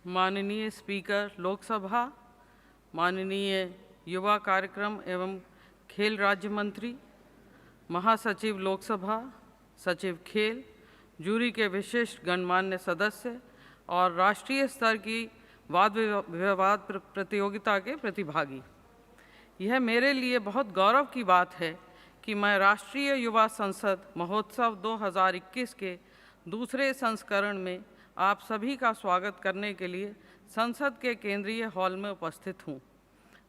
माननीय स्पीकर लोकसभा, माननीय युवा कार्यक्रम एवं खेल राज्य मंत्री, महासचिव लोकसभा, सचिव खेल, जूरी के विशिष्ट गणमान्य सदस्य और राष्ट्रीय स्तर की वाद विवाद प्रतियोगिता के प्रतिभागी, यह मेरे लिए बहुत गौरव की बात है कि मैं राष्ट्रीय युवा संसद महोत्सव 2021 के दूसरे संस्करण में आप सभी का स्वागत करने के लिए संसद के केंद्रीय हॉल में उपस्थित हूँ।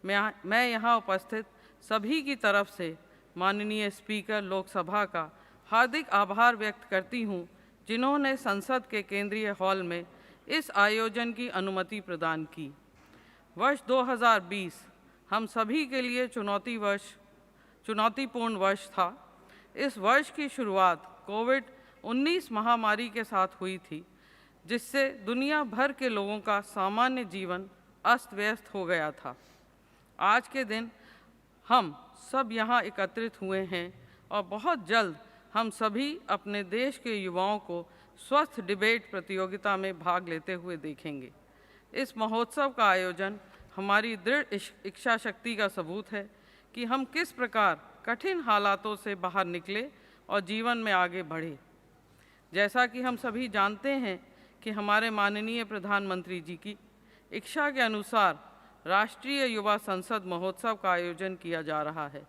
मैं यहाँ उपस्थित सभी की तरफ से माननीय स्पीकर लोकसभा का हार्दिक आभार व्यक्त करती हूँ, जिन्होंने संसद के केंद्रीय हॉल में इस आयोजन की अनुमति प्रदान की। वर्ष 2020 हम सभी के लिए चुनौतीपूर्ण वर्ष था। इस वर्ष की शुरुआत कोविड-19 महामारी के साथ हुई थी, जिससे दुनिया भर के लोगों का सामान्य जीवन अस्त व्यस्त हो गया था। आज के दिन हम सब यहाँ एकत्रित हुए हैं और बहुत जल्द हम सभी अपने देश के युवाओं को स्वस्थ डिबेट प्रतियोगिता में भाग लेते हुए देखेंगे। इस महोत्सव का आयोजन हमारी दृढ़ इच्छा शक्ति का सबूत है कि हम किस प्रकार कठिन हालातों से बाहर निकले और जीवन में आगे बढ़े। जैसा कि हम सभी जानते हैं कि हमारे माननीय प्रधानमंत्री जी की इच्छा के अनुसार राष्ट्रीय युवा संसद महोत्सव का आयोजन किया जा रहा है।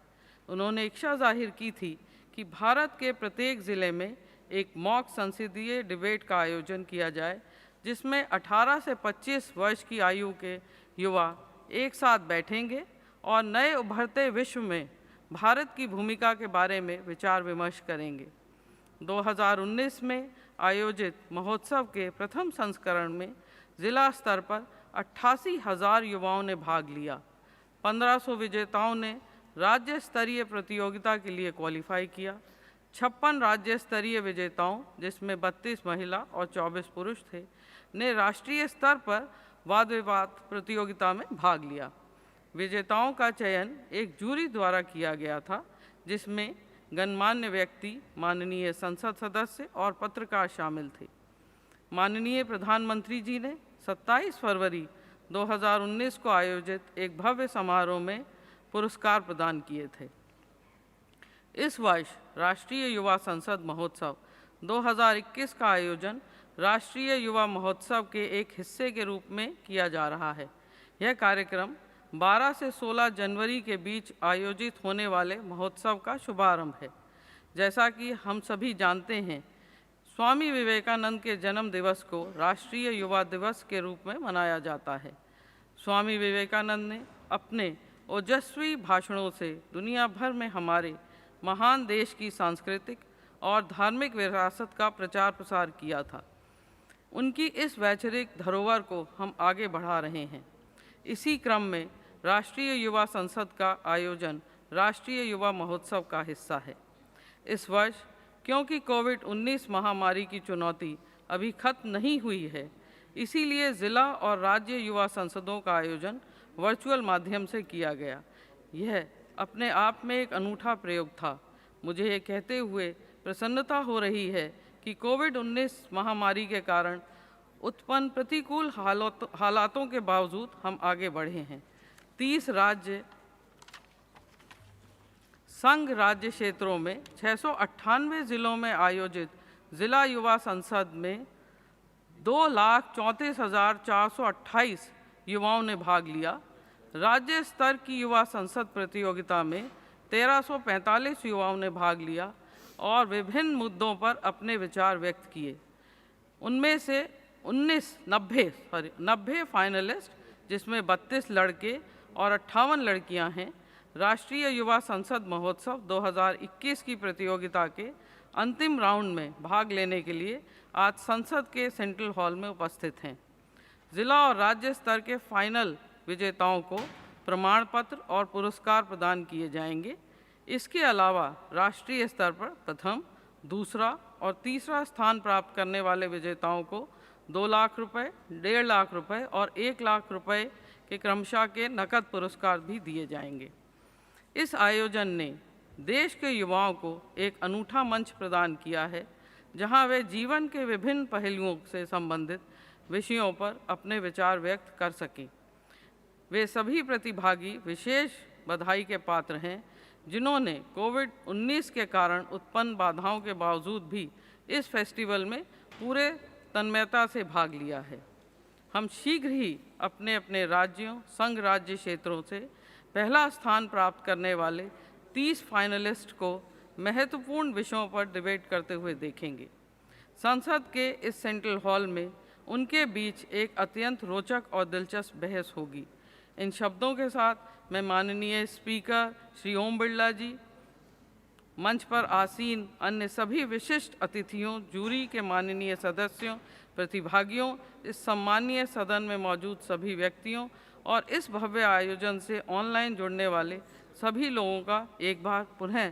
उन्होंने इच्छा जाहिर की थी कि भारत के प्रत्येक ज़िले में एक मॉक संसदीय डिबेट का आयोजन किया जाए, जिसमें 18 से 25 वर्ष की आयु के युवा एक साथ बैठेंगे और नए उभरते विश्व में भारत की भूमिका के बारे में विचार विमर्श करेंगे। 2019 में आयोजित महोत्सव के प्रथम संस्करण में जिला स्तर पर 88,000 युवाओं ने भाग लिया। 1500 विजेताओं ने राज्य स्तरीय प्रतियोगिता के लिए क्वालिफाई किया। 56 राज्य स्तरीय विजेताओं, जिसमें 32 महिला और 24 पुरुष थे, ने राष्ट्रीय स्तर पर वाद विवाद प्रतियोगिता में भाग लिया। विजेताओं का चयन एक जूरी द्वारा किया गया था, जिसमें गणमान्य व्यक्ति, माननीय संसद सदस्य और पत्रकार शामिल थे। माननीय प्रधानमंत्री जी ने 27 फरवरी 2019 को आयोजित एक भव्य समारोह में पुरस्कार प्रदान किए थे। इस वर्ष राष्ट्रीय युवा संसद महोत्सव 2021 का आयोजन राष्ट्रीय युवा महोत्सव के एक हिस्से के रूप में किया जा रहा है। यह कार्यक्रम 12 से 16 जनवरी के बीच आयोजित होने वाले महोत्सव का शुभारंभ है। जैसा कि हम सभी जानते हैं, स्वामी विवेकानंद के जन्म दिवस को राष्ट्रीय युवा दिवस के रूप में मनाया जाता है। स्वामी विवेकानंद ने अपने ओजस्वी भाषणों से दुनिया भर में हमारे महान देश की सांस्कृतिक और धार्मिक विरासत का प्रचार प्रसार किया था। उनकी इस वैचारिक धरोहर को हम आगे बढ़ा रहे हैं। इसी क्रम में राष्ट्रीय युवा संसद का आयोजन राष्ट्रीय युवा महोत्सव का हिस्सा है। इस वर्ष क्योंकि कोविड-19 महामारी की चुनौती अभी खत्म नहीं हुई है, इसीलिए ज़िला और राज्य युवा संसदों का आयोजन वर्चुअल माध्यम से किया गया। यह अपने आप में एक अनूठा प्रयोग था। मुझे ये कहते हुए प्रसन्नता हो रही है कि कोविड-19 महामारी के कारण उत्पन्न प्रतिकूल हालातों के बावजूद हम आगे बढ़े हैं। 30 राज्य संघ राज्य क्षेत्रों में 698 जिलों में आयोजित जिला युवा संसद में 2,34,428 युवाओं ने भाग लिया। राज्य स्तर की युवा संसद प्रतियोगिता में 1345 युवाओं ने भाग लिया और विभिन्न मुद्दों पर अपने विचार व्यक्त किए। उनमें से 90 फाइनलिस्ट, जिसमें 32 लड़के और 58 लड़कियां हैं, राष्ट्रीय युवा संसद महोत्सव 2021 की प्रतियोगिता के अंतिम राउंड में भाग लेने के लिए आज संसद के सेंट्रल हॉल में उपस्थित हैं। जिला और राज्य स्तर के फाइनल विजेताओं को प्रमाण पत्र और पुरस्कार प्रदान किए जाएंगे। इसके अलावा राष्ट्रीय स्तर पर प्रथम, दूसरा और तीसरा स्थान प्राप्त करने वाले विजेताओं को 2 लाख रुपए, 1.5 लाख रुपए और 1 लाख रुपए के क्रमशः के नकद पुरस्कार भी दिए जाएंगे। इस आयोजन ने देश के युवाओं को एक अनूठा मंच प्रदान किया है, जहां वे जीवन के विभिन्न पहलुओं से संबंधित विषयों पर अपने विचार व्यक्त कर सकें। वे सभी प्रतिभागी विशेष बधाई के पात्र हैं जिन्होंने कोविड-19 के कारण उत्पन्न बाधाओं के बावजूद भी इस फेस्टिवल में पूरे तन्मयता से भाग लिया है। हम शीघ्र ही अपने अपने राज्यों, संघ राज्य क्षेत्रों से पहला स्थान प्राप्त करने वाले 30 फाइनलिस्ट को महत्वपूर्ण विषयों पर डिबेट करते हुए देखेंगे। संसद के इस सेंट्रल हॉल में उनके बीच एक अत्यंत रोचक और दिलचस्प बहस होगी। इन शब्दों के साथ मैं माननीय स्पीकर श्री ओम बिरला जी, मंच पर आसीन अन्य सभी विशिष्ट अतिथियों, जूरी के माननीय सदस्यों, प्रतिभागियों, इस सम्मानीय सदन में मौजूद सभी व्यक्तियों और इस भव्य आयोजन से ऑनलाइन जुड़ने वाले सभी लोगों का एक बार पुनः